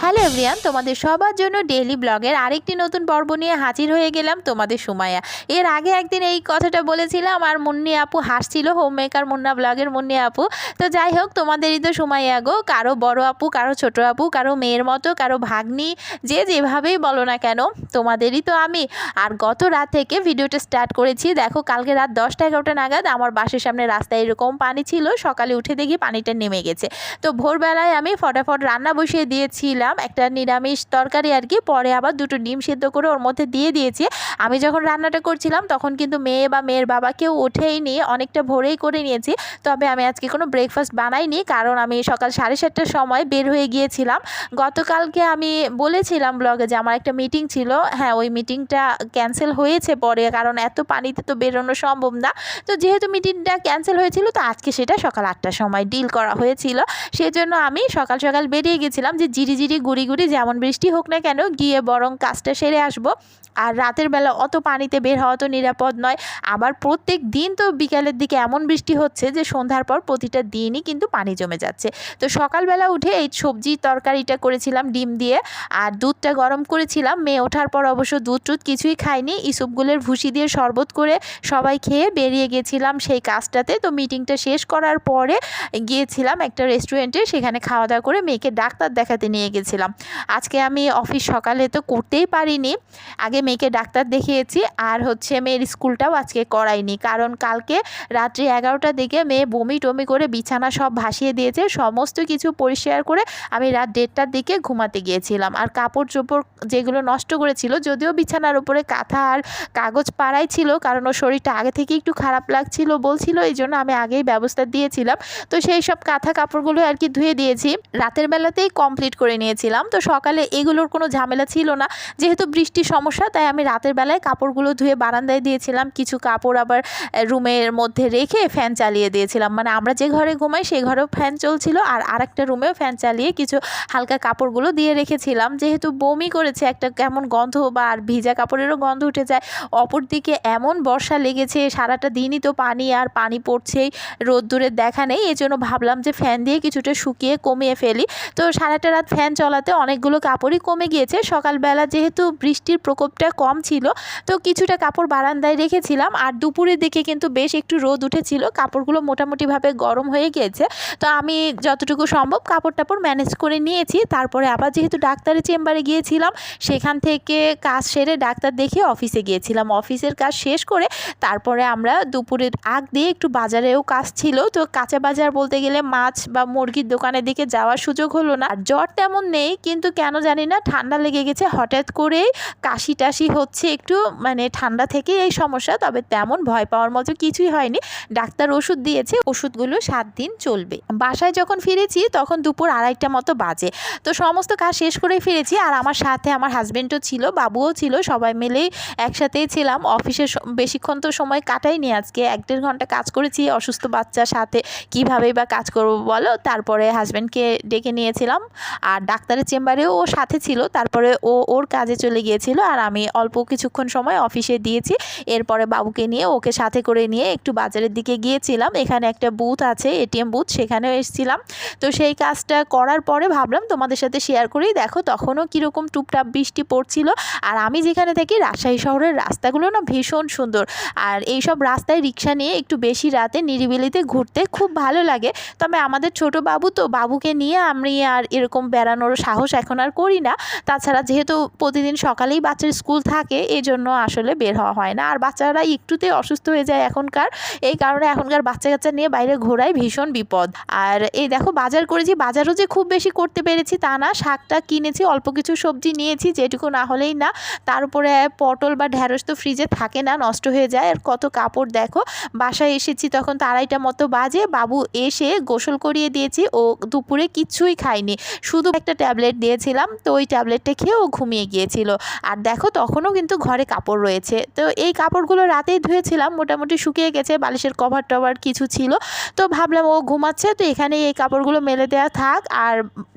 Hello everyone, তোমাদের সবার জন্য ডেইলি ব্লগের আরেকটি নতুন পর্ব নিয়ে হাজির হয়ে গেলাম তোমাদের সুমাইয়া। এর আগে একদিন এই কথাটা বলেছিলাম আর মুন্নি আপু হাসছিল, হোম মেকার মুন্না ব্লগের মুন্নি আপু। তো যাই হোক, তোমাদেরই তো সুমাইয়া গো, কারো বড় আপু, কারো ছোট আপু, কারো মেয়ের মতো, কারো ভাগ্নি, যে যেভাবেই বলো না কেন, তোমাদেরই তো আমি। আর গত রাত থেকে ভিডিওটা স্টার্ট করেছি। দেখো, কালকে রাত 10টা-11টা নাগাদ আমার বাসার সামনে রাস্তায় এরকম পানি ছিল, সকালে উঠে দেখি পানিটা নেমে গেছে। তো ভোরবেলায় আমি ফটাফট রান্না বসিয়ে দিয়েছিলাম, একটা নিরামিষ তরকারি আর কি। পরে আবার দুটো ডিম সিদ্ধ করে ওর মধ্যে দিয়ে দিয়েছি। আমি যখন রান্নাটা করছিলাম তখন কিন্তু মেয়ে বা মেয়ের বাবা কেউ ওঠেইনি, অনেকটা ভোরেই করে নিয়েছি। তবে আমি আজকে কোনো ব্রেকফাস্ট বানাইনি, কারণ আমি সকাল 7:30টার সময় বের হয়ে গিয়েছিলাম। গতকালকে আমি বলেছিলাম ব্লগে যে আমার একটা মিটিং ছিল। হ্যাঁ, ওই মিটিংটা ক্যান্সেল হয়েছে পরে, কারণ এত পানিতে তো বেরোনো সম্ভব না। তো যেহেতু মিটিংটা ক্যান্সেল হয়েছিল, তো আজকে সেটা সকাল 8টার সময় ডিল করা হয়েছিল। সেজন্য আমি সকাল সকাল বেরিয়ে গেছিলাম, যে জিরি গুড়ি গুড়ি যেমন বৃষ্টি হোক না কেন, গিয়ে বরং কাজটা সেরে আসবো। আর রাতের বেলা অত পানিতে বের হওয়া তো নিরাপদ নয়। আবার প্রত্যেক দিন তো বিকালের দিকে এমন বৃষ্টি হচ্ছে যে সন্ধ্যার পর প্রতিটা দিনই কিন্তু পানি জমে যাচ্ছে। তো সকালবেলা উঠে এই সবজি তরকারিটা করেছিলাম ডিম দিয়ে, আর দুধটা গরম করেছিলাম। মেয়ে ওঠার পর অবশ্য দুধ টুধ কিছুই খাইনি, ইসবগুলের ভুসি দিয়ে শরবত করে সবাই খেয়ে বেরিয়ে গেছিলাম সেই কাজটাতে। তো মিটিংটা শেষ করার পরে গিয়েছিলাম একটা রেস্টুরেন্টে, সেখানে খাওয়া দাওয়া করে মেয়েকে ডাক্তার দেখাতে নিয়ে গেছিলাম। আজকে আমি অফিস সকালে তো করতেই পারিনি, আগে মেয়েকে ডাক্তার দেখিয়েছি। আর মেয়ের স্কুলটাও আজকে করাইনি, কারণ কালকে রাত্রি 11টার দিকে মেয়ে বমি টমি করে বিছানা সব ভাসিয়ে দিয়েছে। সমস্ত কিছু পরিষ্কার করে আমি রাত 1:30টার দিকে ঘুমাতে গিয়েছিলাম। আর কাপড় চোপড় যেগুলো নষ্ট করেছিল, যদিও বিছানার উপরে কাঁথা আর কাগজ পাড়াই ছিল, কারণ ওর শরীরটা আগে থেকে একটু খারাপ লাগছিল বলছিল, এই জন্য আমি আগেই ব্যবস্থা দিয়েছিলাম। তো সেই সব কাঁথা কাপড়গুলো আর কি ধুয়ে দিয়েছি, রাতের বেলাতেই কমপ্লিট করে নিয়েছিলাম। তো সকালে এগুলোর কোনো ঝামেলা ছিল না, যেহেতু বৃষ্টির সমস্যা, তাই আমি রাতের বেলায় কাপড়গুলো ধুয়ে বারান্দায় দিয়েছিলাম। কিছু কাপড় আবার রুমের মধ্যে রেখে ফ্যান চালিয়ে দিয়েছিলাম, মানে আমরা যে ঘরে ঘুমাই সেই ঘরেও ফ্যান চলছিল, আর আরেকটা রুমেও ফ্যান চালিয়ে কিছু হালকা কাপড়গুলো দিয়ে রেখেছিলাম। যেহেতু বমি করেছে, একটা কেমন গন্ধ বা আর ভিজা কাপড়েরও গন্ধ উঠে যায়। অপরদিকে এমন বর্ষা লেগেছে, সারাটা দিনই তো পানি, আর পানি পড়ছেই, রোদ্দুরের দেখা নেই। এই জন্য ভাবলাম যে ফ্যান দিয়ে কিছুটা শুকিয়ে কমিয়ে ফেলি। তো সারাটা রাত ফ্যান চলাতে অনেকগুলো কাপড়ই কমে গিয়েছে। সকালবেলা যেহেতু বৃষ্টির প্রকোপটা কম ছিল, তো কিছুটা কাপড় বারান্দায় রেখেছিলাম। আর দুপুরের দিকে কিন্তু বেশ একটু রোদ উঠেছিল, কাপড়গুলো মোটামুটিভাবে গরম হয়ে গিয়েছে। তো আমি যতটুকু সম্ভব কাপড় টাপড় ম্যানেজ করে নিয়েছি। তারপরে আবার যেহেতু ডাক্তারের চেম্বারে গিয়েছিলাম, সেখান থেকে কাজ সেরে ডাক্তার দেখিয়ে অফিসে গিয়েছিলাম। অফিসের কাজ শেষ করে তারপরে আমরা দুপুরের আগ দিয়ে একটু বাজারেও কাজ ছিল। তো কাঁচা বাজার বলতে গেলে মাছ বা মুরগির দোকানের দিকে যাওয়ার সুযোগ হলো না। আর জ্বর তেমন নেই, কিন্তু কেন জানি না ঠান্ডা লেগে গেছে হঠাৎ করেই, কাশি টাশি হচ্ছে একটু, মানে ঠান্ডা থেকে এই সমস্যা। তবে তেমন ভয় পাওয়ার মতো কিছুই হয়নি। ডাক্তার ওষুধ দিয়েছে, ওষুধগুলো 7 দিন চলবে। বাসায় যখন ফিরেছি তখন দুপুর 2:30 মতো বাজে। তো সমস্ত কাজ শেষ করে ফিরেছি, আর আমার সাথে আমার হাজবেন্ডও ছিল, বাবুও ছিল, সবাই মিলেই একসাথেই ছিলাম। অফিসে বেশিক্ষণ তো সময় কাটাইনি, আজকে 1-1.5 ঘন্টা কাজ করেছি। অসুস্থ বাচ্চার সাথে কীভাবেই বা কাজ করবো বলো। তারপরে হাজব্যান্ডকে ডেকে নিয়েছিলাম, আর ডাক্তারের চেম্বারেও ও সাথে ছিল। তারপরে ওর কাজে চলে গিয়েছিল, আর আমি অল্প কিছুক্ষণ সময় অফিসে দিয়েছি। এরপরে বাবুকে নিয়ে, ওকে সাথে করে নিয়ে একটু বাজারের দিকে গিয়েছিলাম। এখানে একটা বুথ আছে, এটিএম বুথ, সেখানেও এসেছিলাম। তো সেই কাজটা করার পরে ভাবলাম তোমাদের সাথে শেয়ার করি। দেখো, তখনও কীরকম টুপটাপ বৃষ্টি পড়ছিল। আর আমি যেখানে থাকি রাজশাহী শহরের রাস্তাগুলো না ভীষণ সুন্দর, আর এইসব রাস্তায় রিক্সা নিয়ে একটু বেশি রাতে নিরিবিলিতে ঘুরতে খুব ভালো লাগে। তবে আমাদের ছোট বাবু, তো বাবুকে নিয়ে আমি আর এরকম বেড়ানোর সাহস এখন আর করি না। তাছাড়া যেহেতু প্রতিদিন সকালেই বাচ্চার স্কুল থাকে, এই জন্য আসলে বের হওয়া হয় না। আর বাচ্চারা একটুতে অসুস্থ হয়ে যায় এখনকার, এই কারণে এখনকার বাচ্চা কাচ্চা নিয়ে বাইরে ঘোরাই ভীষণ বিপদ। আর এই দেখো, বাজার করেছি, বাজারও যে খুব বেশি করতে পেরেছি তা না। শাকটা কিনেছি, অল্প কিছু সবজি নিয়েছি, যেটুকু না হলেই না। তার উপরে পটল বা ঢ্যাঁড়স তো ফ্রিজে থাকে না, নষ্ট হয়ে যায়। আর কত কাপড় দেখো। বাসায় এসেছি তখন তো 2:30 মতো বাজে। বাবু এসে গোসল করিয়ে দিয়েছি, ও দুপুরে কিচ্ছুই খায়নি, শুধু একটা ট্যাবলেট দিয়েছিলাম। তো ওই ট্যাবলেটটা খেয়ে ও ঘুমিয়ে গিয়েছিল। আর দেখো, তখনও কিন্তু ঘরে কাপড় রয়েছে। তো এই কাপড়গুলো রাতেই ধুয়েছিলাম, মোটামুটি শুকিয়ে গেছে, বালিশের কভার টভার কিছু ছিল। তো ভাবলাম ও ঘুমাচ্ছে, তো এখানেই এই কাপড়গুলো মেলে দেওয়া থাক। আর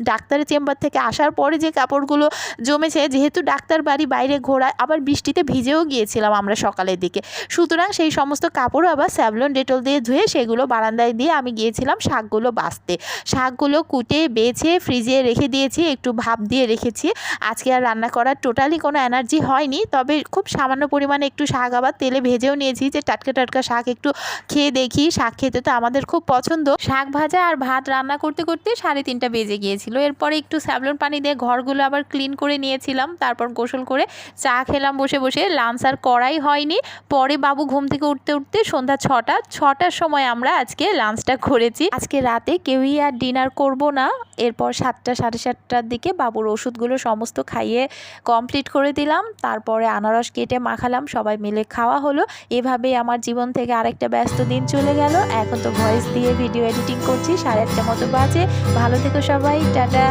ডাক্তারের চেম্বার থেকে আসার পরে যে কাপড়গুলো জমেছে, যেহেতু ডাক্তার বাড়ি বাইরে ঘোরায়, আবার বৃষ্টিতে ভিজেও গিয়েছিলাম আমরা সকালের দিকে, সুতরাং সেই সমস্ত কাপড় আবার স্যাভলন ডেটল দিয়ে ধুয়ে সেগুলো বারান্দায় দিয়ে আমি গিয়েছিলাম শাকগুলো বাছতে। শাকগুলো কুটে বেছে ফ্রিজে রেখে দিয়েছি, একটু ভাপ দিয়ে রেখেছি। আজকে আর রান্না করার টোটালি কোনো এনার্জি হয়নি, তবে খুব সামান্য পরিমাণে একটু শাক আবার তেলে ভেজেও নিয়েছি, যে টাটকা টাটকা শাক একটু খেয়ে দেখি। শাক খেতে তো আমাদের খুব পছন্দ। শাক ভাজা আর ভাত রান্না করতে করতে 3:30 বেজে গিয়েছিল। এরপরে একটু স্যাভলন পানি দিয়ে ঘরগুলো আবার ক্লিন করে নিয়েছিলাম, তারপর গোসল করে চা খেলাম বসে বসে। লাঞ্চ আর করাই হয়নি, পরে বাবু ঘুম থেকে উঠতে উঠতে সন্ধ্যা 6টার সময় আমরা আজকে লাঞ্চটা করেছি। আজকে রাতে কেউই আর ডিনার করব না। এরপর 7টা 7:30টার দিকে বাবুর ওষুধগুলো সমস্ত খাইয়ে কমপ্লিট করে দিলাম, তারপরে আনারস কেটে মাখালাম, সবাই মিলে খাওয়া হলো। এভাবেই আমার জীবন থেকে আরেকটা ব্যস্ত দিন চলে গেল। এখন তো ভয়েস দিয়ে ভিডিও এডিটিং করছি, 8:30 মতো বাজে। ভালো থেকো সবাই, টাটা।